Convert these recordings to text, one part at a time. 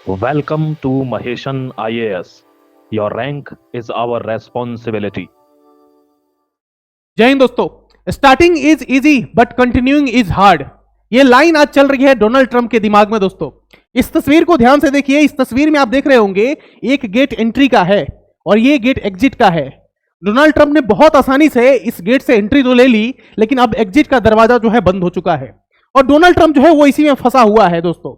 Welcome to Maheshan IAS. Your rank is our responsibility. जय हिंद दोस्तों। Starting is easy but continuing is hard. ये line आज चल रही है डोनाल्ड ट्रंप के दिमाग में। दोस्तों इस तस्वीर को ध्यान से देखिए। इस तस्वीर में आप देख रहे होंगे एक गेट एंट्री का है और ये गेट एग्जिट का है। डोनाल्ड ट्रंप ने बहुत आसानी से इस गेट से एंट्री तो ले ली, लेकिन अब एग्जिट का दरवाजा जो है बंद हो चुका है और डोनाल्ड ट्रंप जो है वो इसी में फंसा हुआ है। दोस्तों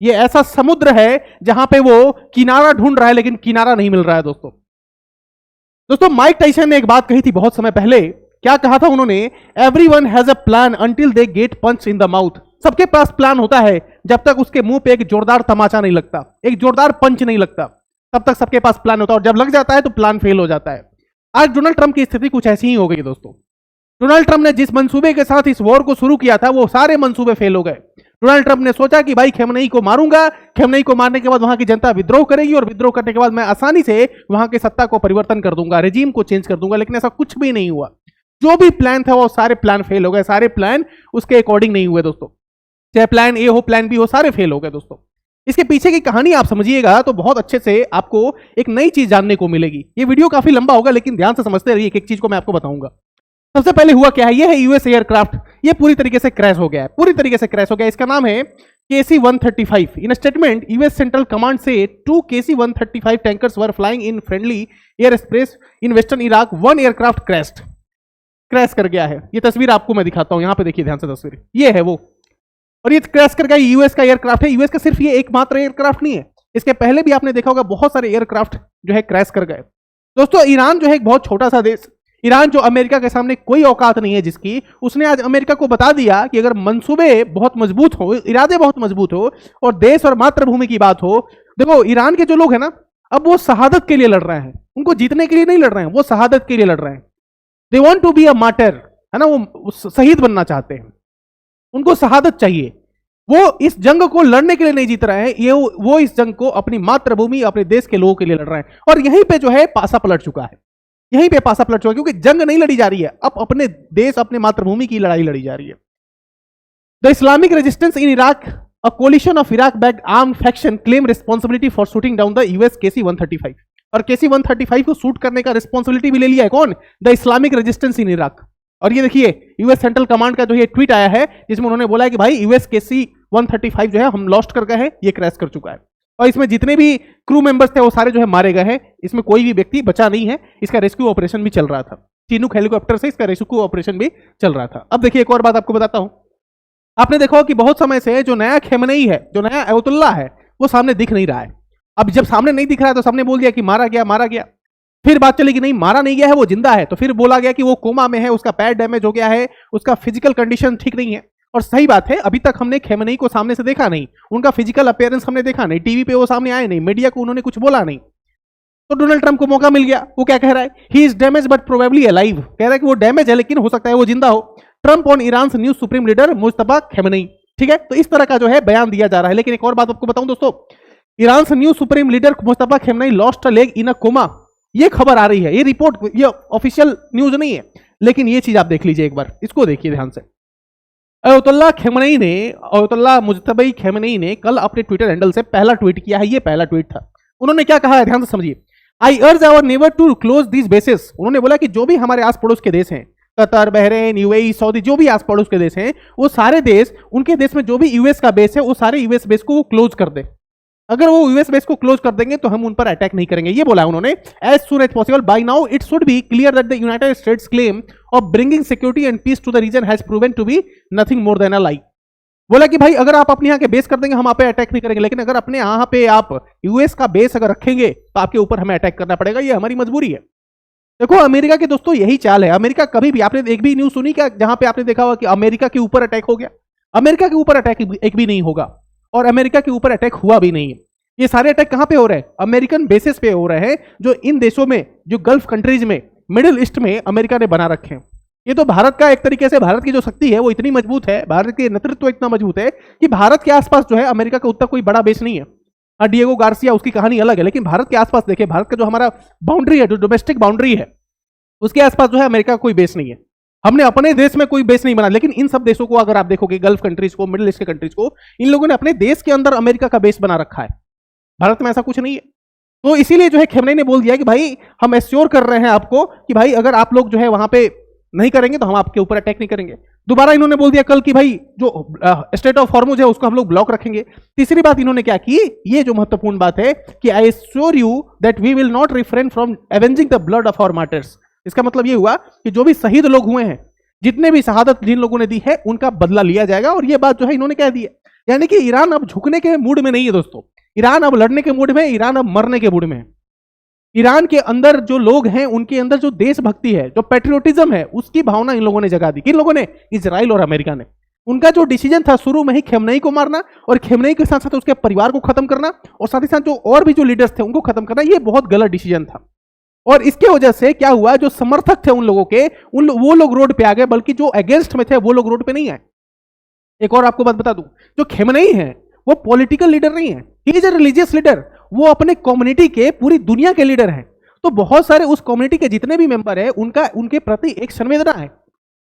ये ऐसा समुद्र है जहां पे वो किनारा ढूंढ रहा है लेकिन किनारा नहीं मिल रहा है। दोस्तों माइक टाइसन ने एक बात कही थी बहुत समय पहले। क्या कहा था उन्होंने? Everyone has a plan until they get punch in the mouth. सबके पास प्लान होता है जब तक उसके मुंह पे एक जोरदार तमाचा नहीं लगता, एक जोरदार पंच नहीं लगता, तब तक सबके पास प्लान होता है और जब लग जाता है तो प्लान फेल हो जाता है। आज डोनाल्ड ट्रंप की स्थिति कुछ ऐसी ही हो गई दोस्तों। डोनाल्ड ट्रंप ने जिस मंसूबे के साथ इस वॉर को शुरू किया था वो सारे मंसूबे फेल हो गए। डोनाल्ड ट्रंप ने सोचा कि भाई खेमनेई को मारूंगा, खेमनेई को मारने के बाद वहां की जनता विद्रोह करेगी और विद्रोह करने के बाद मैं आसानी से वहां की सत्ता को परिवर्तन कर दूंगा, रेजीम को चेंज कर दूंगा। लेकिन ऐसा कुछ भी नहीं हुआ। जो भी प्लान था वो सारे प्लान फेल हो गए, सारे प्लान उसके अकॉर्डिंग नहीं हुए दोस्तों। चाहे प्लान ए हो प्लान बी हो, सारे फेल हो गए दोस्तों। इसके पीछे की कहानी आप समझिएगा तो बहुत अच्छे से आपको एक नई चीज जानने को मिलेगी। ये वीडियो काफी लंबा होगा लेकिन ध्यान से समझते रहिए, एक एक चीज को मैं आपको बताऊंगा। सबसे पहले हुआ क्या है, ये है यूएस एयरक्राफ्ट। ये पूरी तरीके से क्रैश हो गया है, पूरी तरीके से क्रैश हो गया। इसका नाम है KC-135। इन स्टेटमेंट यूएस सेंट्रल कमांड से 2 KC-135 tankers were flying in friendly air space in western Iraq. 1 aircraft crash कर गया है। ये तस्वीर आपको मैं दिखाता हूं, यहां पे देखिए ध्यान से तस्वीर। ये है वो, और ये क्रैश कर गया। यूएस का एयरक्राफ्ट है। यूएस का सिर्फ ये एकमात्र एयरक्राफ्ट नहीं है, इसके पहले भी आपने देखा होगा बहुत सारे एयरक्राफ्ट जो है क्रैश कर गए। दोस्तों ईरान जो है एक बहुत छोटा सा देश, ईरान जो अमेरिका के सामने कोई औकात नहीं है जिसकी, उसने आज अमेरिका को बता दिया कि अगर मंसूबे बहुत मजबूत हो, इरादे बहुत मजबूत हो और देश और मातृभूमि की बात हो। देखो ईरान के जो लोग हैं ना, अब वो शहादत के लिए लड़ रहे हैं। उनको जीतने के लिए नहीं लड़ रहे हैं, वो शहादत के लिए लड़ रहे हैं। They want to be a martyr, है ना, वो शहीद बनना चाहते हैं, उनको शहादत चाहिए। वो इस जंग को लड़ने के लिए नहीं जीत रहे हैं, ये वो इस जंग को अपनी मातृभूमि अपने देश के लोगों के लिए लड़ रहे हैं। और यहीं पे जो है पासा पलट चुका है, यहीं पे पासा पलट चुका है, क्योंकि जंग नहीं लड़ी जा रही है, अब अपने देश अपने मातृभूमि की लड़ाई लड़ी जा रही है। The Islamic resistance in Iraq, a coalition of Iraq backed armed faction claim responsibility for shooting down the US KC-135। और KC-135 को शूट करने का रिस्पांसिबिलिटी भी ले लिया है कौन? The Islamic resistance in Iraq. और ये देखिए यूएस सेंट्रल कमांड का जो ये ट्वीट आया है जिसमें उन्होंने बोला है कि भाई यूएस KC-135 जो है हम लॉस्ट कर गए हैं, ये क्रैश कर चुका है और इसमें जितने भी क्रू मेंबर्स थे वो सारे जो है मारे गए हैं। इसमें कोई भी व्यक्ति बचा नहीं है। इसका रेस्क्यू ऑपरेशन भी चल रहा था, चिनूक हेलीकॉप्टर से इसका रेस्क्यू ऑपरेशन भी चल रहा था। अब देखिए एक और बात आपको बताता हूं। आपने देखा हो कि बहुत समय से जो नया खेमनेई है, जो नया अयतुल्ला है, वो सामने दिख नहीं रहा है। अब जब सामने नहीं दिख रहा है तो सामने बोल दिया कि मारा गया, मारा गया। फिर बात चली कि नहीं मारा नहीं गया है, वो जिंदा है। तो फिर बोला गया कि वो कोमा में है, उसका पैर डैमेज हो गया है, उसका फिजिकल कंडीशन ठीक नहीं है। और सही बात है, अभी तक हमने खेमनेई को सामने से देखा नहीं, उनका फिजिकल अपीयरेंस हमने देखा नहीं, टीवी पे वो सामने आए नहीं, मीडिया को उन्होंने कुछ बोला नहीं। तो डोनाल्ड ट्रंप को मौका मिल गया। वो क्या कह रहा है? He is damage but probably alive. कह रहा है कि वो डैमेज है लेकिन हो सकता है वो जिंदा हो। Trump on Iran new supreme leader Mustafa Khamenei. ठीक है, तो इस तरह का जो है बयान दिया जा रहा है। लेकिन एक और बात आपको बताऊं दोस्तों, Iran new supreme leader Mustafa Khamenei lost a leg in a coma. ये खबर आ रही है, ये रिपोर्ट, ये ऑफिशियल न्यूज नहीं है, लेकिन ये चीज आप देख लीजिए एक बार, इसको देखिए ध्यान से। अयतुल्ला मुज्तबी खेमनेई ने कल अपने ट्विटर हैंडल से पहला ट्वीट किया है। ये पहला ट्वीट था। उन्होंने क्या कहा है ध्यान से समझिए। I urge our neighbour to close this bases. उन्होंने बोला कि जो भी हमारे आस पड़ोस के देश हैं, कतर, बहरीन, यूएई, सऊदी, जो भी आस पड़ोस के देश हैं, वो सारे देश, उनके देश में जो भी यूएस का बेस है वो सारे यूएस बेस को वो क्लोज कर दे। अगर वो यूएस बेस को क्लोज कर देंगे तो हम उन पर अटैक नहीं करेंगे। ये बोला उन्होंने। As soon as possible by now it should be clear that the United States claim of bringing security and peace to the region has proven to be nothing more than a lie. बोला कि भाई अगर आप अपने यहाँ के base कर देंगे हम आप पे अटैक नहीं करेंगे, लेकिन अगर अपने यहाँ पे आप यूएस का बेस अगर रखेंगे तो आपके ऊपर हमें अटैक करना पड़ेगा। ये हमारी मजबूरी है। देखो अमेरिका के दोस्तों यही चाल है। अमेरिका कभी भी, आपने एक भी न्यूज सुनी क्या जहां पे आपने देखा होगा कि अमेरिका के ऊपर अटैक हो गया? अमेरिका के ऊपर अटैक एक भी नहीं होगा और अमेरिका के ऊपर अटैक हुआ भी नहीं है। ये सारे अटैक कहां पे हो रहे हैं? अमेरिकन बेसिस पे हो रहे हैं, जो इन देशों में, जो गल्फ कंट्रीज में, मिडिल ईस्ट में अमेरिका ने बना रखे हैं। ये तो भारत का एक तरीके से, भारत की जो शक्ति है वो इतनी मजबूत है, भारत के नेतृत्व इतना मजबूत है कि भारत के आसपास जो है अमेरिका का उतना कोई बड़ा बेस नहीं है। डिएगो गार्सिया उसकी कहानी अलग है, लेकिन भारत के आसपास देखिए, भारत का जो हमारा बाउंड्री है, जो डोमेस्टिक बाउंड्री है, उसके आसपास जो है अमेरिका का कोई बेस नहीं है। हमने अपने देश में कोई बेस नहीं बना, लेकिन इन सब देशों को अगर आप देखोगे, गल्फ कंट्रीज को, मिडिल ईस्ट के कंट्रीज को, इन लोगों ने अपने देश के अंदर अमेरिका का बेस बना रखा है। भारत में ऐसा कुछ नहीं है। तो इसीलिए जो है खेमनेई ने बोल दिया कि भाई हम एश्योर कर रहे हैं आपको कि भाई अगर आप लोग जो है वहां पे नहीं करेंगे तो हम आपके ऊपर अटैक नहीं करेंगे। दोबारा इन्होंने बोल दिया कल कि भाई जो स्टेट ऑफ हॉर्मुज है उसको हम लोग ब्लॉक रखेंगे। तीसरी बात इन्होंने क्या की, ये जो महत्वपूर्ण बात है कि I assure you that we will not refrain from avenging the blood of our martyrs. इसका मतलब ये हुआ कि जो भी शहीद लोग हुए हैं, जितने भी शहादत जिन लोगों ने दी है, उनका बदला लिया जाएगा। और ये बात जो है इन्होंने कह दी है, यानी कि ईरान अब झुकने के मूड में नहीं है दोस्तों, ईरान अब लड़ने के मूड में, ईरान अब मरने के मूड में है। ईरान के अंदर जो लोग हैं उनके अंदर जो देशभक्ति है, जो पेट्रियोटिज्म है, उसकी भावना इन लोगों ने जगा दी। किन लोगों ने? इजराइल और अमेरिका ने। उनका जो डिसीजन था शुरू में ही खेमनेई को मारना और खेमनेई के साथ साथ उसके परिवार को खत्म करना और साथ ही साथ जो और भी जो लीडर्स थे उनको खत्म करना, ये बहुत गलत डिसीजन था। और इसके वजह से क्या हुआ, जो समर्थक थे उन लोगों के, वो लोग रोड पे आ गए, बल्कि जो अगेंस्ट में थे वो लोग रोड पे नहीं आए। एक और आपको बात बता दूं, जो खेमनेई है वो पॉलिटिकल लीडर नहीं है, he is a religious leader. वो अपने कम्युनिटी के, पूरी दुनिया के लीडर हैं। तो बहुत सारे उस कम्युनिटी के जितने भी मेंबर हैं उनके प्रति एक संवेदना है,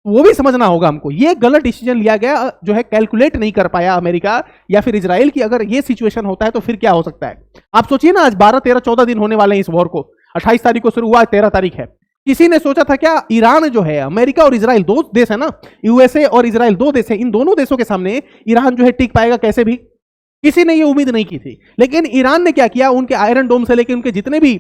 वो भी समझना होगा हमको। ये गलत डिसीजन लिया गया, जो है कैलकुलेट नहीं कर पाया अमेरिका या फिर इजराइल की। अगर ये सिचुएशन होता है तो फिर क्या हो सकता है। आप सोचिए ना, आज 12, 13, 14 दिन होने वाले हैं इस वॉर को। 28 तारीख को शुरू हुआ, 13 तारीख है। किसी ने सोचा था क्या ईरान जो है, अमेरिका और इजराइल दो देश है ना, यूएसए और इजराइल दो देश है, इन दोनों देशों के सामने ईरान जो है टिक पाएगा कैसे भी? किसी ने ये उम्मीद नहीं की थी। लेकिन ईरान ने क्या किया, उनके आयरन डोम से लेकर उनके जितने भी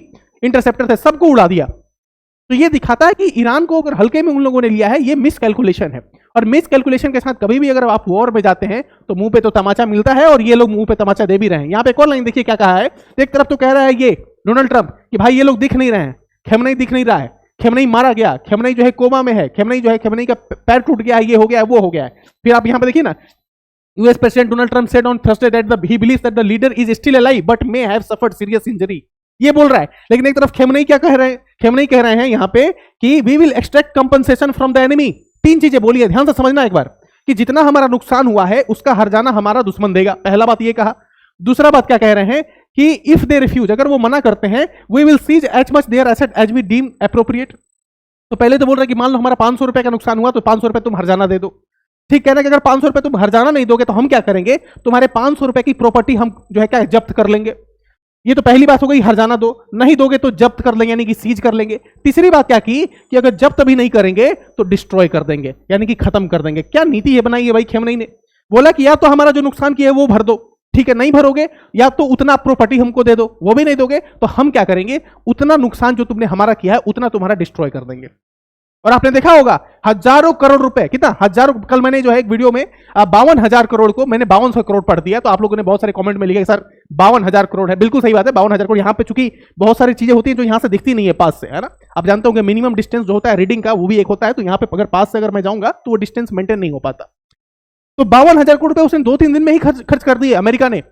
इंटरसेप्टर थे सबको उड़ा दिया। तो ये दिखाता है कि ईरान को अगर हल्के में उन लोगों ने लिया है, ये मिस कैलकुलेशन है। और मिस कैलकुलेशन के साथ कभी भी अगर आप वॉर में जाते हैं तो मुंह पे तो तमाचा मिलता है, और ये लोग मुंह पे तमाचा दे भी रहे हैं। यहाँ पे एक और लाइन देखिए क्या कहा है। एक तरफ तो कह रहा है ये डोनाल्ड ट्रंप कि भाई ये लोग दिख नहीं रहे हैं, खेमनेई दिख नहीं रहा है, खेमनेई मारा गया, खेमनेई जो है कोमा में है, खेमनेई जो है, खेमनेई का पैर टूट गया है, ये हो गया है, वो हो गया है। फिर आप यहाँ पे देखिए ना, US President Donald Trump said on Thursday that he believes that the leader is still alive but may have suffered serious injury. ये बोल रहा है। लेकिन एक तरफ खेमनेई क्या कह रहे हैं, खेमनेई कह रहे हैं यहाँ पे कि we will extract compensation from the enemy। तीन चीजें बोली है, ध्यान से समझना एक बार, कि जितना हमारा नुकसान हुआ है उसका हर्जाना हमारा दुश्मन देगा। पहला बात ये कहा। दूसरा बात क्या कह रहे हैं कि इफ दे रिफ्यूज, अगर वो मना करते हैं, we will seize as much their asset as we deem appropriate। तो पहले तो बोल रहे कि मान लो हमारा 500 रुपए का नुकसान हुआ तो 500 रुपए तुम हर्जाना दे दो। ठीक कह रहे हैं कि अगर 500 रुपए तुम हर्जाना नहीं दोगे तो हम क्या करेंगे, तुम्हारे 500 रुपए की प्रॉपर्टी हम जो है क्या जब्त कर लेंगे। ये तो पहली बात हो गई, हर्जाना दो, नहीं दोगे तो जब्त कर लेंगे, यानी कि सीज कर लेंगे। तीसरी बात क्या की कि अगर जब्त भी नहीं करेंगे तो डिस्ट्रॉय कर देंगे, यानी कि खत्म कर देंगे। क्या नीति है बनाई है भाई खेमनेई ने। बोला कि या तो हमारा जो नुकसान किया है वो भर दो, ठीक है, नहीं भरोगे या तो उतना प्रॉपर्टी हमको दे दो, वो भी नहीं दोगे तो हम क्या करेंगे, उतना नुकसान जो तुमने हमारा किया है उतना तुम्हारा डिस्ट्रॉय कर देंगे। और आपने देखा होगा हजारों करोड़ रुपए, कितना हजारों, कल मैंने जो है एक वीडियो में 52,000 करोड़ को मैंने 5200 करोड़ पढ़ दिया। तो आप लोगों ने बहुत सारे कमेंट में लिखा सर 52,000 करोड़ है। बिल्कुल सही बात है, 52,000 करोड़। यहाँ पे चूंकि बहुत सारी चीजें होती हैं जो यहाँ से दिखती नहीं है पास से, है ना। आप जानते होंगे मिनिमम डिस्टेंस जो होता है रीडिंग का वो भी एक होता है, तो यहाँ पे अगर पास से अगर मैं जाऊंगा तो वो डिस्टेंस मेंटेन नहीं हो पाता। तो 52,000 करोड़ रुपए उसने 2-3 दिन में ही खर्च कर दिए अमेरिका ने।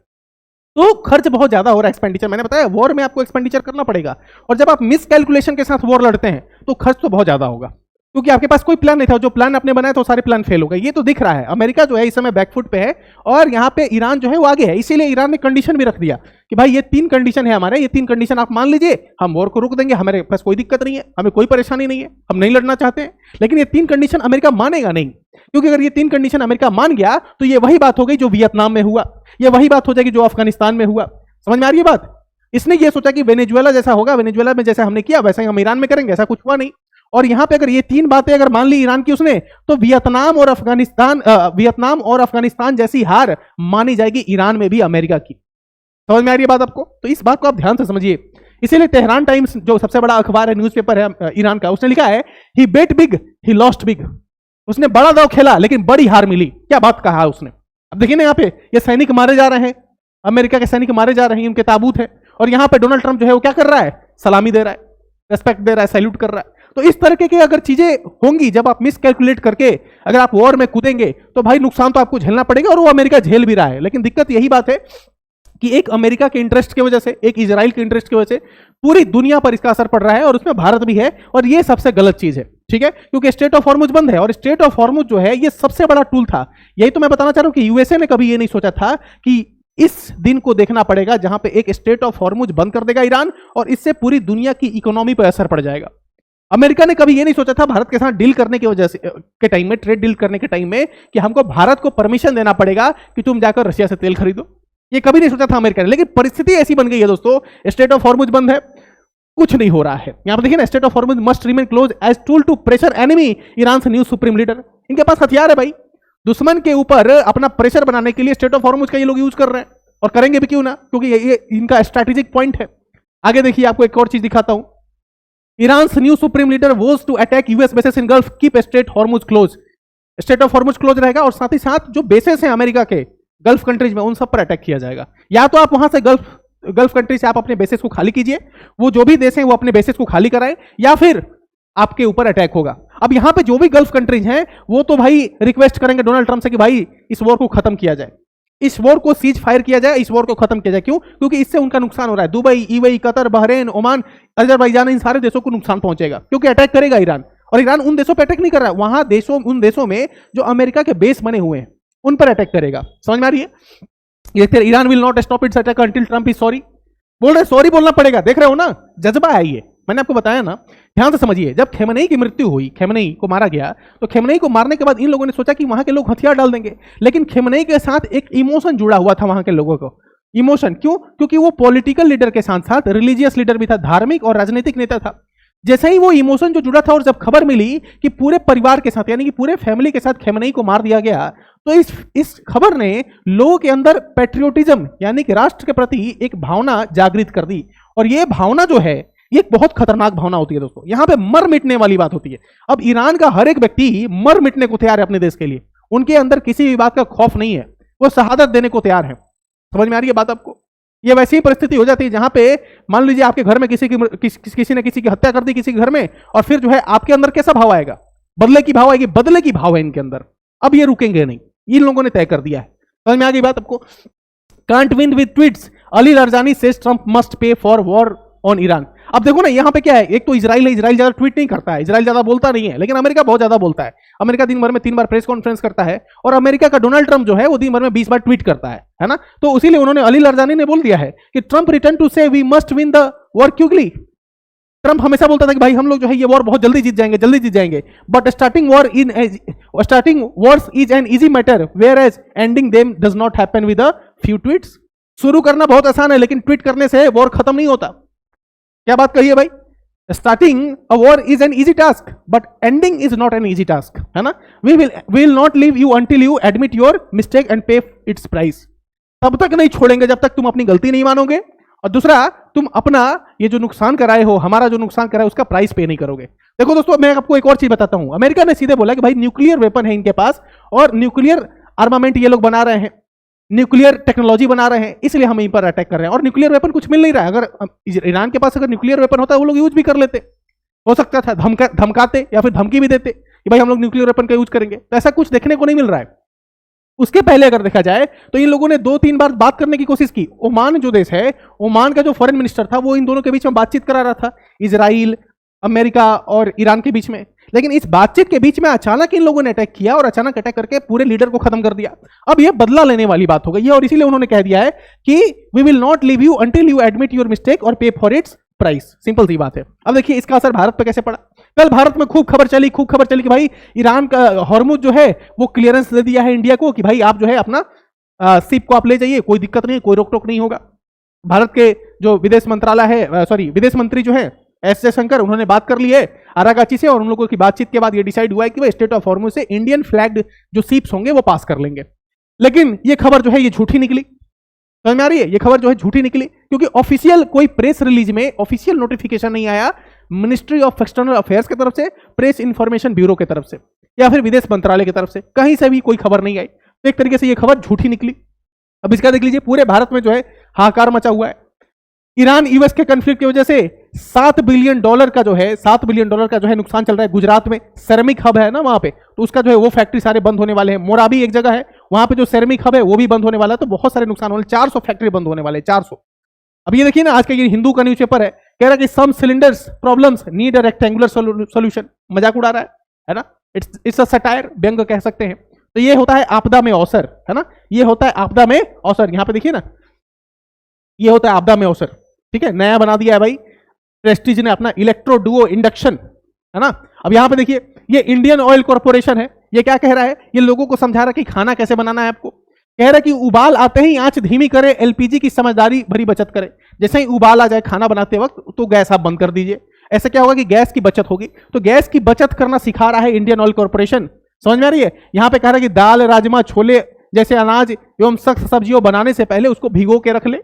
तो खर्च बहुत ज्यादा हो रहा है, एक्सपेंडिचर। मैंने बताया वॉर में आपको एक्सपेंडिचर करना पड़ेगा, और जब आप मिस कैलकुलेशन के साथ वॉर लड़ते हैं तो खर्च तो बहुत ज्यादा होगा, क्योंकि आपके पास कोई प्लान नहीं था। जो प्लान आपने बनाया तो सारे प्लान फेल हो गए। ये तो दिख रहा है। अमेरिका जो है इस समय बैकफुट पे है और यहाँ पे ईरान जो है वो आगे है। इसीलिए ईरान ने कंडीशन भी रख दिया कि भाई ये 3 कंडीशन है हमारे, ये 3 कंडीशन आप मान लीजिए, हम वॉर को रोक देंगे, हमारे पास कोई दिक्कत नहीं है, हमें कोई परेशानी नहीं है, हम नहीं लड़ना चाहते हैं। लेकिन ये 3 कंडीशन अमेरिका मानेगा नहीं, क्योंकि अगर ये 3 कंडीशन अमेरिका मान गया तो ये वही बात हो गई जो वियतनाम में हुआ, ये वही बात हो जाएगी जो अफगानिस्तान में हुआ। समझ में आ रही है बात। इसने ये सोचा कि वेनेजुएला जैसा होगा, वेनेजुएला में जैसा हमने किया वैसा ही हम ईरान में करेंगे, ऐसा कुछ हुआ नहीं। और यहां पे अगर ये 3 बातें अगर मान ली ईरान की उसने, तो वियतनाम और अफगानिस्तान जैसी हार मानी जाएगी ईरान में भी अमेरिका की। समझ में आ रही है बात आपको। तो इस बात को आप ध्यान से समझिए। इसीलिए तेहरान टाइम्स जो सबसे बड़ा अखबार है, न्यूज़पेपर है ईरान का, उसने लिखा है ही बेट बिग ही लॉस्ट बिग। उसने बड़ा दांव खेला लेकिन बड़ी हार मिली। क्या बात कहा है उसने। अब देखिए ना, यहाँ पे ये सैनिक मारे जा रहे हैं, अमेरिका के सैनिक मारे जा रहे हैं, उनके ताबूत है, और यहाँ पे डोनाल्ड ट्रंप जो है वो क्या कर रहा है, सलामी दे रहा है, रेस्पेक्ट दे रहा है, सैल्यूट कर रहा है। तो इस तरह के अगर चीजें होंगी, जब आप मिस कैलकुलेट करके अगर आप वॉर में कूदेंगे तो भाई नुकसान तो आपको झेलना पड़ेगा, और वो अमेरिका झेल भी रहा है। लेकिन दिक्कत यही बात है कि एक अमेरिका के इंटरेस्ट की वजह से, एक इजराइल के इंटरेस्ट की वजह से पूरी दुनिया पर इसका असर पड़ रहा है, और उसमें भारत भी है, और ये सबसे गलत चीज है। ठीक है, क्योंकि स्टेट ऑफ हॉर्मुज बंद है, और स्टेट ऑफ हॉर्मुज जो है ये सबसे बड़ा टूल था। यही तो मैं बताना चाह रहा हूं कि यूएसए ने कभी ये नहीं सोचा था कि इस दिन को देखना पड़ेगा जहां पे एक स्टेट ऑफ हॉर्मुज बंद कर देगा ईरान, और इससे पूरी दुनिया की इकोनॉमी पर असर पड़ जाएगा। अमेरिका ने कभी ये नहीं सोचा था भारत के साथ डील करने की वजह से, के टाइम में, ट्रेड डील करने के टाइम में, कि हमको भारत को परमिशन देना पड़ेगा कि तुम जाकर रशिया से तेल खरीदो। ये कभी नहीं सोचा था अमेरिका ने, लेकिन परिस्थिति ऐसी बन गई है दोस्तों, स्ट्रेट ऑफ हॉर्मुज बंद है, कुछ नहीं हो रहा है। यहां पर देखिए ना, strait of Hormuz must remain close as tool to pressure enemy, Iran से न्यू सुप्रीम लीडर। इनके पास हथियार है भाई, दुश्मन के ऊपर अपना प्रेशर बनाने के लिए स्टेट ऑफ हॉर्मुज का ये लोग यूज कर रहे हैं, और करेंगे भी क्यों ना, क्योंकि ये इनका स्ट्रैटेजिक पॉइंट है। आगे देखिए, आपको एक और चीज दिखाता हूं। Iran new supreme leader was to attack US bases in Gulf, keep strait Hormuz close. Strait of Hormuz close रहेगा, और साथ ही साथ जो बेसेस हैं अमेरिका के गल्फ कंट्रीज में, उन सब पर अटैक किया जाएगा। या तो आप वहां से गल्फ कंट्री से आप अपने बेसेस को खाली कीजिए, वो जो भी देश हैं वो अपने बेसेस को खाली कराएं, या फिर आपके ऊपर अटैक होगा। अब यहां पे जो भी गल्फ कंट्रीज हैं वो तो भाई रिक्वेस्ट करेंगे डोनाल्ड ट्रंप से कि भाई इस वॉर को खत्म किया जाए, इस वॉर को सीज फायर किया जाए, इस वॉर को खत्म किया जाए। क्यों? क्योंकि इससे उनका नुकसान हो रहा है। Dubai, UAE, Qatar, Bahrain, Oman, Azerbaijan, इन सारे देशों को नुकसान पहुंचेगा, क्योंकि अटैक करेगा ईरान। और ईरान उन देशों पर अटैक नहीं कर रहा है, वहां उन देशों में जो अमेरिका के बेस बने हुए हैं उन पर अटैक करेगा। समझ में आ रही है? ये फिर Iran will not stop it's attack until Trump is sorry. बोल रहे सॉरी बोलना पड़ेगा, देख रहे हो ना, जज्बा है ये। मैंने आपको बताया ना, ध्यान से समझिए। जब खेमनेई की मृत्यु हुई, खेमनेई को मारा गया, तो खेमनेई को मारने के बाद इन लोगों ने सोचा कि वहां के लोग हथियार डाल देंगे, लेकिन खेमनेई के साथ एक इमोशन जुड़ा हुआ था वहां के लोगों को। इमोशन क्यों? क्योंकि वो पॉलिटिकल लीडर के साथ साथ रिलीजियस लीडर भी था, धार्मिक और राजनीतिक नेता था। जैसे ही वो इमोशन जो जुड़ा था, और जब खबर मिली कि पूरे परिवार के साथ, यानी कि पूरे फैमिली के साथ खेमनेई को मार दिया गया, तो इस खबर ने लोगों के अंदर पैट्रियोटिज्म यानी कि राष्ट्र के प्रति एक भावना जागृत कर दी। और ये भावना जो है, ये एक बहुत खतरनाक भावना होती है दोस्तों। यहां पे मर मिटने वाली बात होती है। अब ईरान का हर एक व्यक्ति मर मिटने को तैयार है अपने देश के लिए, उनके अंदर किसी भी बात का खौफ नहीं है, वो शहादत देने को तैयार है। समझ में आ रही है बात आपको? ये वैसी ही परिस्थिति हो जाती है जहां पे मान लीजिए आपके घर में किसी ने किसी की हत्या कर दी किसी के घर में, और फिर जो है आपके अंदर कैसा भाव आएगा? बदले की भाव आएगी, बदले की भाव है इनके अंदर। अब ये रुकेंगे नहीं, इन लोगों ने तय कर दिया है। समझ में आ गई बात आपको? Can't win with tweets, Ali Larijani says Trump must pay for war on Iran. अब देखो ना, यहां पे क्या है, एक तो इजराइल है, इजराइल ज्यादा ट्वीट नहीं करता है, इजराइल ज्यादा बोलता नहीं है, लेकिन अमेरिका बहुत ज्यादा बोलता है। अमेरिका दिन भर में 3 बार प्रेस कॉन्फ्रेंस करता है, और अमेरिका का डोनाल्ड ट्रंप जो है वो दिन भर में 20 बार ट्वीट करता है ना। तो इसीलिए उन्होंने, अली लारजानी ने बोल दिया है कि Trump return to say we must win the war quickly. Trump हमेशा बोलता था कि भाई हम लोग जो है ये वॉर बहुत जल्दी जीत जाएंगे, जल्दी जीत जाएंगे, but starting wars is an easy matter whereas ending them does not happen with a few tweets. शुरू करना बहुत आसान है, लेकिन ट्वीट करने से वॉर खत्म नहीं होता। क्या बात कही है भाई? Starting a war is an easy task, but ending is not an easy task, है ना। We will not leave you until you admit your mistake and pay its price. तब तक नहीं छोड़ेंगे जब तक तुम अपनी गलती नहीं मानोगे, और दूसरा तुम अपना ये जो नुकसान कराए हो, हमारा जो नुकसान कराए उसका प्राइस पे नहीं करोगे। देखो दोस्तों, मैं आपको एक और चीज बताता हूं। अमेरिका ने सीधे बोला कि भाई न्यूक्लियर वेपन है इनके पास, और न्यूक्लियर आर्मामेंट ये लोग बना रहे हैं, न्यूक्लियर टेक्नोलॉजी बना रहे हैं, इसलिए हम इन पर अटैक कर रहे हैं। और न्यूक्लियर वेपन कुछ मिल नहीं रहा है। अगर ईरान के पास अगर न्यूक्लियर वेपन होता है वो लोग यूज भी कर लेते, हो सकता था धमकाते या फिर धमकी भी देते कि भाई हम लोग न्यूक्लियर वेपन का यूज करेंगे। तो ऐसा कुछ देखने को नहीं मिल रहा है। उसके पहले अगर देखा जाए तो इन लोगों ने 2-3 बार बात करने की कोशिश की। ओमान जो देश है, ओमान का जो फॉरेन मिनिस्टर था वो इन दोनों के बीच में बातचीत करा रहा था, इजराइल, अमेरिका और ईरान के बीच में। लेकिन इस बातचीत के बीच में अचानक इन लोगों ने अटैक किया, और अचानक अटैक करके पूरे लीडर को खत्म कर दिया। अब ये बदला लेने वाली बात हो गई है, और इसीलिए उन्होंने कह दिया है कि we will not leave you until you admit your mistake और pay for its price. Simple सी बात है। अब देखिए इसका असर भारत पे कैसे पड़ा। कल भारत में खूब खबर चली कि भाई ईरान का हॉर्मुज जो है वो क्लियरेंस दे दिया है इंडिया को कि भाई आप जो है अपना शिप को आप ले जाइए, कोई दिक्कत नहीं, कोई रोक टोक नहीं होगा। भारत के जो विदेश मंत्रालय है, विदेश मंत्री जो है एस जयशंकर, उन्होंने बात कर ली है आरागाची से, और उन लोगों की बातचीत के बाद ये डिसाइड हुआ है कि भाई स्टेट ऑफ हॉर्मुज से इंडियन फ्लैग्ड जो शिप्स होंगे वो पास कर लेंगे। लेकिन ये खबर जो है ये झूठी निकली। समझ में आ रही है? ये खबर जो है झूठी निकली, क्योंकि ऑफिशियल कोई प्रेस रिलीज में ऑफिशियल नोटिफिकेशन नहीं आया मिनिस्ट्री ऑफ एक्सटर्नल अफेयर्स की तरफ से, प्रेस इंफॉर्मेशन ब्यूरो की तरफ से, या फिर विदेश मंत्रालय की तरफ से, कहीं से भी कोई खबर नहीं आई। तो एक तरीके से ये खबर झूठी निकली। अब इसका देख लीजिए, पूरे भारत में जो है हाहाकार मचा हुआ है। ईरान यूएस के कॉन्फ्लिक्ट की वजह से $7 बिलियन का जो है $7 बिलियन का जो है नुकसान चल रहा है। गुजरात में सेरेमिक हब है ना वहां पे, तो उसका जो है वो फैक्ट्री सारे बंद होने वाले हैं। मोराबी एक जगह है, वहां पे जो सेरेमिक हब है वो भी बंद होने वाला है। तो बहुत सारे नुकसान होने, 400 फैक्ट्री बंद होने वाले, 400। अब ये देखिए ना, आज का ये हिंदू का न्यूज़पेपर है, कह रहा है कि some cylinders problems need a rectangular solution. मजाक उड़ा रहा है ना। इट्स अ सटायर, व्यंग कह सकते हैं। तो ये होता है आपदा में अवसर, है ना। ये होता है आपदा में अवसर। यहां पे देखिए ना, ये होता है आपदा में अवसर। ठीक है, नया बना दिया है भाई प्रेस्टीज ने अपना इलेक्ट्रो डुओ इंडक्शन, है ना। अब यहां पे देखिए, ये इंडियन ऑयल कॉर्पोरेशन है, ये क्या कह रहा है, ये लोगों को समझा रहा है कि खाना कैसे बनाना है आपको। कह रहा कि उबाल आते ही आंच धीमी करे, एलपीजी की समझदारी भरी बचत करे। जैसे ही उबाल आ जाए खाना बनाते वक्त तो गैस आप बंद कर दीजिए। ऐसे क्या होगा कि गैस की बचत होगी। तो गैस की बचत करना सिखा रहा है इंडियन ऑयल कॉर्पोरेशन। समझ में आ रही है? यहां पे कह रहा है कि दाल, राजमा, छोले जैसे अनाज एवं सख्त सब्जियों बनाने से पहले उसको भिगो के रख ले,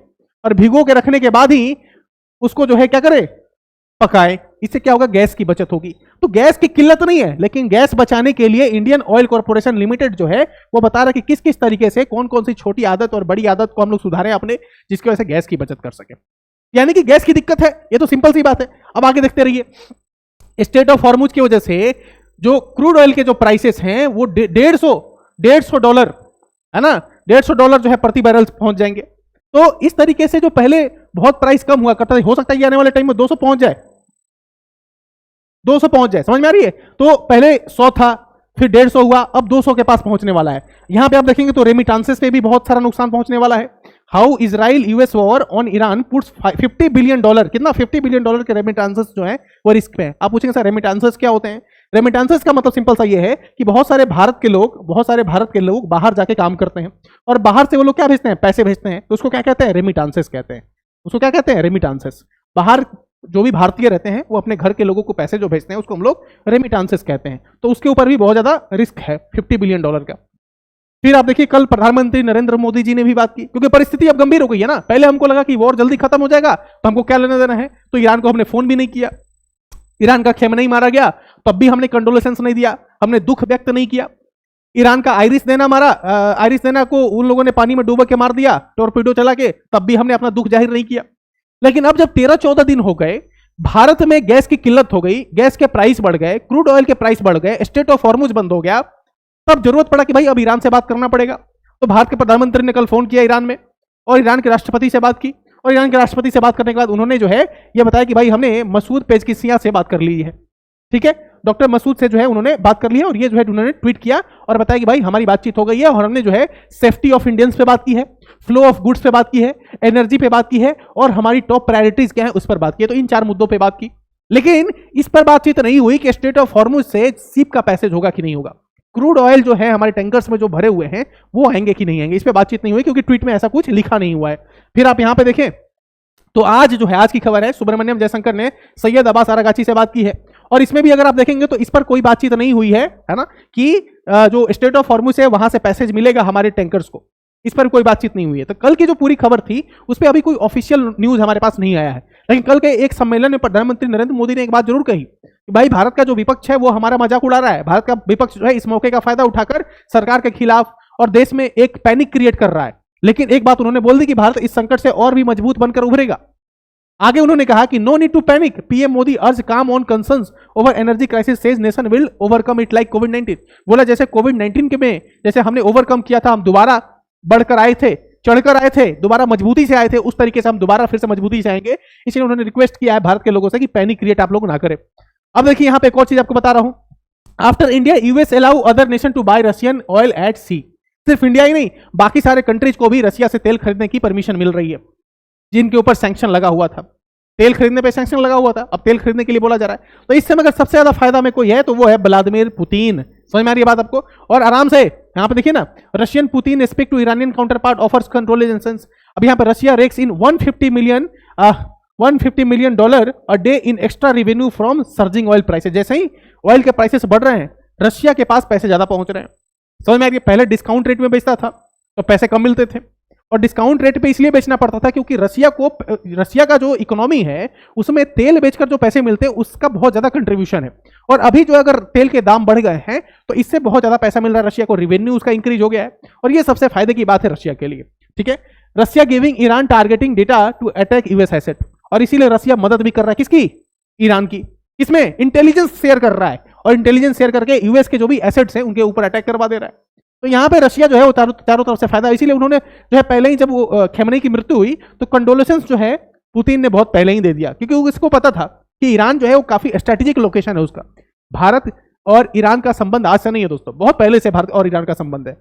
और भिगो के रखने के बाद ही उसको जो है क्या करे, पकाए। इससे क्या होगा, गैस की बचत होगी। तो गैस की किल्लत नहीं है, लेकिन गैस बचाने के लिए इंडियन ऑयल कॉर्पोरेशन लिमिटेड जो है वो बता रहा है कि किस किस तरीके से कौन कौन सी छोटी आदत और बड़ी आदत को हम लोग सुधारें अपने, जिसकी वजह से गैस की बचत कर सके। यानी कि गैस की दिक्कत है, ये तो सिंपल सी बात है। अब आगे देखते रहिए। स्टेट ऑफ हॉर्मुज की वजह से जो क्रूड ऑयल के जो प्राइसेस हैं वो 150 डॉलर है ना, 150 डॉलर जो है प्रति बैरल पहुंच जाएंगे। तो इस तरीके से जो पहले बहुत प्राइस कम हुआ करता है, हो सकता है ये आने वाले टाइम में 200 पहुंच जाए, 200 पहुंच जाए। समझ में आ रही है? तो पहले 100 था, फिर 150 हुआ, अब 200 के पास पहुंचने वाला है। यहां पे आप देखेंगे तो रेमिटांसेस पे भी बहुत सारा नुकसान पहुंचने वाला है। How Israel US war on Iran puts $50 billion, कितना $50 बिलियन के रेमिटांसेस जो है वो रिस्क पे है। आप पूछेंगे सर रेमिटांसेस क्या होते हैं? रेमिटांसेस का मतलब सिंपल सा ये है कि बहुत सारे भारत के लोग बाहर जाके काम करते हैं, और बाहर से वो लोग क्या भेजते हैं, पैसे भेजते हैं। तो उसको क्या कहते हैं, रेमिटांसेस कहते हैं। उसको क्या कहते हैं, रेमिटांसेस। बाहर जो भी भारतीय रहते हैं वो अपने घर के लोगों को पैसे जो भेजते हैं उसको हम लोग रेमिटांसेस कहते हैं। तो उसके ऊपर भी बहुत ज्यादा रिस्क है $50 बिलियन का। फिर आप देखिए कल प्रधानमंत्री नरेंद्र मोदी जी ने भी बात की, क्योंकि परिस्थिति अब गंभीर हो गई है ना। पहले हमको लगा कि वॉर जल्दी खत्म हो जाएगा तो हमको क्या लेना देना है, तो ईरान को हमने फोन भी नहीं किया। ईरान का खेमनेई नहीं मारा गया तब भी हमने कंडोलेंस नहीं दिया, हमने दुख व्यक्त नहीं किया। ईरान का आइरिस देना मारा, आइरिस देना को उन लोगों ने पानी में डूबा के मार दिया टॉर्पीडो चला के, तब भी हमने अपना दुख जाहिर नहीं किया। लेकिन अब जब 13-14 दिन हो गए, भारत में गैस की किल्लत हो गई, गैस के प्राइस बढ़ गए, क्रूड ऑयल के प्राइस बढ़ गए, स्टेट ऑफ हॉर्मुज बंद हो गया, तब जरूरत पड़ा कि भाई अब ईरान से बात करना पड़ेगा। तो भारत के प्रधानमंत्री ने कल फोन किया ईरान में, और ईरान के राष्ट्रपति से बात की। और ईरान के राष्ट्रपति से बात करने के बाद उन्होंने जो है ये बताया कि भाई हमने मसूद पेजकिशियां से बात कर ली है। ठीक है, डॉक्टर मसूद से जो है उन्होंने बात कर ली है, और ये जो है उन्होंने ट्वीट किया और बताया कि भाई हमारी बातचीत हो गई है, और हमने जो है सेफ्टी ऑफ इंडियंस पे बात की है, फ्लो ऑफ गुड्स पे बात की है, एनर्जी पे बात की है, और हमारी टॉप प्रायोरिटीज क्या है उस पर बात की है। तो इन 4 मुद्दों पे बात की। लेकिन इस पर बातचीत नहीं हुई कि स्टेट ऑफ हॉर्मुज से शिप का पैसेज होगा कि नहीं होगा, क्रूड ऑयल जो है हमारे टैंकर्स में जो भरे हुए हैं वो आएंगे कि नहीं आएंगे, इस पर बातचीत नहीं हुई, क्योंकि ट्वीट में ऐसा कुछ लिखा नहीं हुआ है। फिर आप यहां पे देखें तो आज जो है, आज की खबर है, सुब्रमण्यम जयशंकर ने सैयद अब्बास आरागाची से बात की है, और इसमें भी अगर आप देखेंगे तो इस पर कोई बातचीत नहीं हुई है ना, कि जो स्टेट ऑफ हॉर्मुज है वहां से पैसेज मिलेगा हमारे टैंकर्स को, इस पर कोई बातचीत नहीं हुई है। तो कल की जो पूरी खबर थी उस पर अभी कोई ऑफिशियल न्यूज हमारे पास नहीं आया है। लेकिन कल के एक सम्मेलन में प्रधानमंत्री नरेंद्र मोदी ने एक बात जरूर कही कि भाई भारत का जो विपक्ष है वो हमारा मजाक उड़ा रहा है। भारत का विपक्ष जो है इस मौके का फायदा उठाकर सरकार के खिलाफ और देश में एक पैनिक क्रिएट कर रहा है। लेकिन एक बात उन्होंने बोल दी कि भारत इस संकट से और भी मजबूत बनकर उभरेगा। आगे उन्होंने कहा कि no need to panic, PM Modi urge calm on concerns over energy crisis, says nation will overcome it like कोविड-19। बोला जैसे कोविड-19 के में जैसे हमने ओवरकम किया था, हम दोबारा बढ़कर आए थे, चढ़कर आए थे, दोबारा मजबूती से आए थे, उस तरीके से हम दोबारा फिर से मजबूती से आएंगे। इसलिए उन्होंने रिक्वेस्ट किया है भारत के लोगों से कि पैनिक क्रिएट आप लोग ना करें। अब देखिए यहां पे एक और चीज आपको बता रहा हूं, after India US allow other nation to buy Russian oil at sea. सिर्फ इंडिया ही नहीं, बाकी सारे कंट्रीज को भी रशिया से तेल खरीदने की परमिशन मिल रही है, जिनके ऊपर सैंक्शन लगा हुआ था। तेल खरीदने पे सैंक्शन लगा हुआ था, अब तेल खरीदने के लिए बोला जा रहा है। तो इस समय अगर सबसे ज्यादा फायदा में कोई है तो वो है व्लादिमीर पुतिन। समझ में आ रही है बात आपको? और आराम से यहां पे देखिए ना, Russian Putin speak to Iranian counterpart offers ऑफर्स कंट्रोलेशंस। अब यहां पे Russia rakes in $150 million a day in extra revenue from surging oil prices. जैसे ही ऑयल के प्राइसेस बढ़ रहे हैं, रशिया के पास पैसे ज्यादा पहुंच रहे हैं। समझ में आ रही है? पहले डिस्काउंट रेट में बेचता था तो पैसे कम मिलते थे, और डिस्काउंट रेट पे इसलिए बेचना पड़ता था क्योंकि रशिया का जो इकोनॉमी है उसमें तेल बेचकर जो पैसे मिलते हैं उसका बहुत ज्यादा कंट्रीब्यूशन है। और अभी जो अगर तेल के दाम बढ़ गए हैं तो इससे बहुत ज्यादा पैसा मिल रहा है रशिया को, रेवेन्यू उसका इंक्रीज हो गया है, और ये सबसे फायदे की बात है रशिया के लिए। ठीक है, Russia giving Iran targeting data to attack US asset, और इसीलिए रशिया मदद भी कर रहा है किसकी? ईरान की। इसमें इंटेलिजेंस शेयर कर रहा है, और इंटेलिजेंस शेयर करके यूएस के जो भी एसेट्स हैं उनके ऊपर अटैक करवा दे रहा है। तो यहां पे रशिया जो है वो चारों तरफ से फायदा, इसीलिए उन्होंने जो है पहले ही जब वो खेमनेई की मृत्यु हुई तो कंडोलेंस जो है पुतिन ने बहुत पहले ही दे दिया, क्योंकि उसको पता था कि ईरान जो है वो काफी स्ट्रेटेजिक लोकेशन है उसका। भारत और ईरान का संबंध आज से नहीं है दोस्तों, बहुत पहले से भारत और ईरान का संबंध है।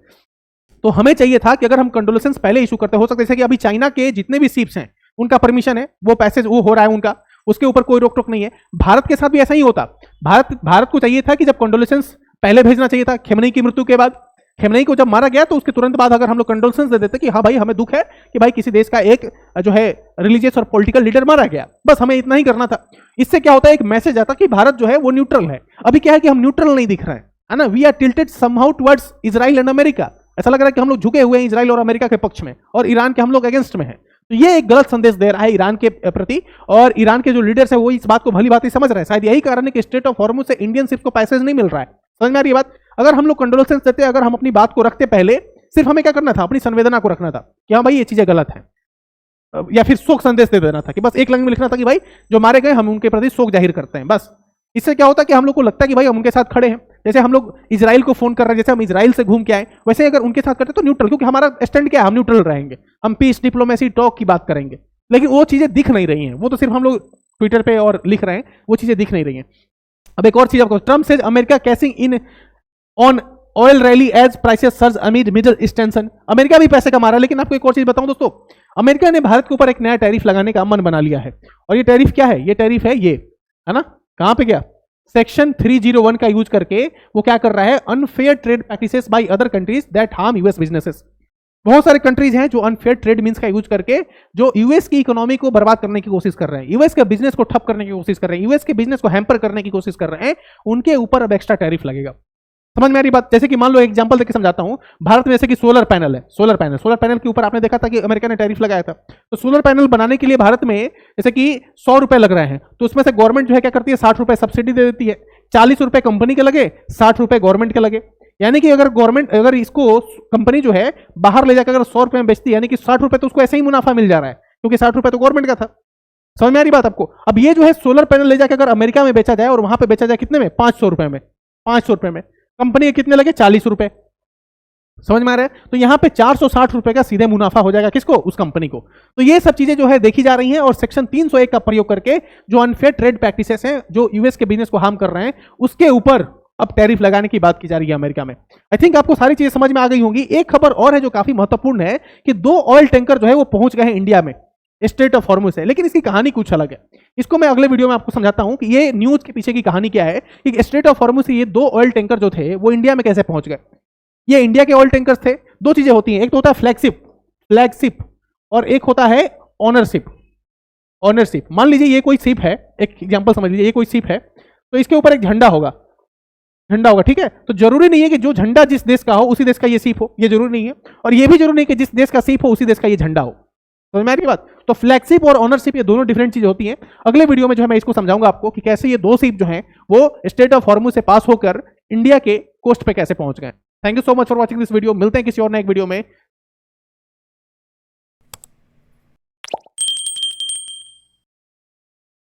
तो हमें चाहिए था कि अगर हम कंडोलेंस पहले इशू करते, हो सकता है जैसे कि अभी चाइना के जितने भी शिप्स हैं उनका परमिशन है, वो पैसेज वो हो रहा है उनका, उसके ऊपर कोई रोक टोक नहीं है। भारत के साथ भी ऐसा ही होता। भारत को चाहिए था कि जब कंडोलेंस पहले भेजना चाहिए था खेमनेई की मृत्यु के बाद, खेमनेई को जब मारा गया तो उसके तुरंत बाद अगर हम लोग कंडोलेंस दे देते कि हाँ भाई हमें दुख है कि भाई किसी देश का एक जो है रिलीजियस और पॉलिटिकल लीडर मारा गया, बस हमें इतना ही करना था। इससे क्या होता है, एक मैसेज आता कि भारत जो है वो न्यूट्रल है। अभी क्या है कि हम न्यूट्रल नहीं दिख रहे हैं, है ना, we are tilted somehow towards Israel and America. ऐसा लग रहा है कि हम लोग झुके हुए हैं इजराइल और अमेरिका के पक्ष में और ईरान के हम लोग अगेंस्ट में हैं। तो ये एक गलत संदेश दे रहा है ईरान के प्रति, और ईरान के जो लीडर्स है वो इस बात को भली भांति समझ रहे हैं। शायद यही कारण है कि स्ट्रेट ऑफ हॉर्मुज से इंडियन शिप्स को पैसेज नहीं मिल रहा है। समझ में आ रही है बात? अगर हम लोग कंडोलेंस देते, अगर हम अपनी बात को रखते पहले, सिर्फ हमें क्या करना था, अपनी संवेदना को रखना था कि हाँ भाई ये चीजें गलत हैं, या फिर शोक संदेश दे देना था कि बस एक लाइन में लिखना था कि भाई जो मारे गए हम उनके प्रति शोक जाहिर करते हैं, बस। इससे क्या होता है कि हम लोग को लगता है कि भाई हम उनके साथ खड़े हैं। जैसे हम लोग इजराइल को फोन कर रहे हैं, जैसे हम इजराइल से घूम के आए, वैसे अगर उनके साथ करते तो न्यूट्रल, क्योंकि हमारा स्टैंड क्या है, हम न्यूट्रल रहेंगे, हम पीस डिप्लोमेसी टॉक की बात करेंगे। लेकिन वो चीजें दिख नहीं रही हैं, वो तो सिर्फ हम लोग ट्विटर पे और लिख रहे हैं, वो चीजें दिख नहीं रही हैं। अब एक और चीज आपको, Trump says America cashing in on oil rally as prices surge amid Middle East tension. America भी पैसे कमा रहा है। लेकिन आपको एक और चीज बताऊं दोस्तों, अमेरिका ने भारत के ऊपर एक नया टैरिफ लगाने का मन बना लिया है। और ये टैरिफ क्या है? ये टैरिफ है ये, है ना, कहां पे गया, सेक्शन 301 का यूज करके वो क्या कर रहा है, unfair trade practices by other countries that harm US businesses. बहुत सारे कंट्रीज हैं जो अनफेयर ट्रेड मीन्स का यूज करके जो यूएस की इकोनॉमी को बर्बाद करने की कोशिश कर रहे हैं, यूएस के बिजनेस को ठप करने की कोशिश कर रहे हैं, यूएस के बिजनेस को हैम्पर करने की कोशिश कर रहे हैं, उनके ऊपर अब एक्स्ट्रा टैरिफ लगेगा। समझ में आ रही बात? जैसे कि मान लो एग्जांपल देके समझाता हूं, भारत में जैसे कि सोलर पैनल है, सोलर पैनल के ऊपर आपने देखा था कि अमेरिका ने टैरिफ लगाया था। तो सोलर पैनल बनाने के लिए भारत में जैसे कि 100 रुपए लग रहे हैं, तो उसमें से गवर्नमेंट जो है क्या करती है, 60 रुपए सब्सिडी दे देती है, 40 रुपए कंपनी के लगे, 60 रुपए गवर्नमेंट के लगे। यानी कि अगर गवर्नमेंट, अगर इसको कंपनी जो है बाहर ले जाकर अगर 100 रुपए में बेचती है, यानी कि 60 रुपए तो उसको ऐसे ही मुनाफा मिल जा रहा है, क्योंकि 60 रुपए तो गवर्नमेंट का था। समझ में आ रही बात आपको? अब ये जो है सोलर पैनल ले जाकर अगर अमेरिका में बेचा जाए और वहां पे बेचा जाए कितने में, 500 रुपए में, 500 रुपए में, कंपनी के कितने लगे, 40 रुपए। समझ में आ रहा है? तो यहां पे 460 रुपए का सीधे मुनाफा हो जाएगा, किसको, उस कंपनी को। तो ये सब चीजें जो है देखी जा रही हैं, और सेक्शन 301 का प्रयोग करके जो अनफेयर ट्रेड प्रैक्टिसेस हैं, जो यूएस के बिजनेस को हार्म कर रहे हैं, उसके ऊपर अब टैरिफ लगाने की बात की जा रही है अमेरिका में। आई थिंक आपको सारी चीजें समझ में आ गई होंगी। एक खबर और है जो काफी महत्वपूर्ण है कि 2 ऑयल टैंकर जो है वो पहुंच गए हैं इंडिया में, स्ट्रेट ऑफ हॉर्मुज है। लेकिन इसकी कहानी कुछ अलग है, इसको मैं अगले वीडियो में आपको समझाता हूं कि ये न्यूज के पीछे की कहानी क्या है, कि स्ट्रेट ऑफ हॉर्मुज से ये 2 ऑयल टैंकर जो थे वो इंडिया में कैसे पहुंच गए। ये इंडिया के ऑयल टैंकर्स थे। 2 चीजें होती हैं, एक तो होता है फ्लैगशिप और एक होता है ऑनरशिप। मान लीजिए ये कोई शिप है, एक एग्जांपल समझ लीजिए, ये कोई शिप है, तो इसके ऊपर एक झंडा होगा, ठीक है। तो जरूरी नहीं है कि जो झंडा जिस देश का हो उसी देश का ये शिप हो, ये जरूरी नहीं है। और ये भी जरूरी नहीं कि जिस देश का शिप हो उसी देश का ये झंडा हो। समझ में आ रही बात? तो फ्लैगशिप और ऑनरशिप ये दोनों डिफरेंट चीजें होती हैं। अगले वीडियो में जो है मैं इसको समझाऊंगा आपको कि कैसे ये 2 शिप जो हैं वो स्ट्रेट ऑफ हॉर्मुज से पास होकर इंडिया के कोस्ट पे कैसे पहुंच गए। Thank you so much for watching this video. मिलते हैं किसी और नए वीडियो में।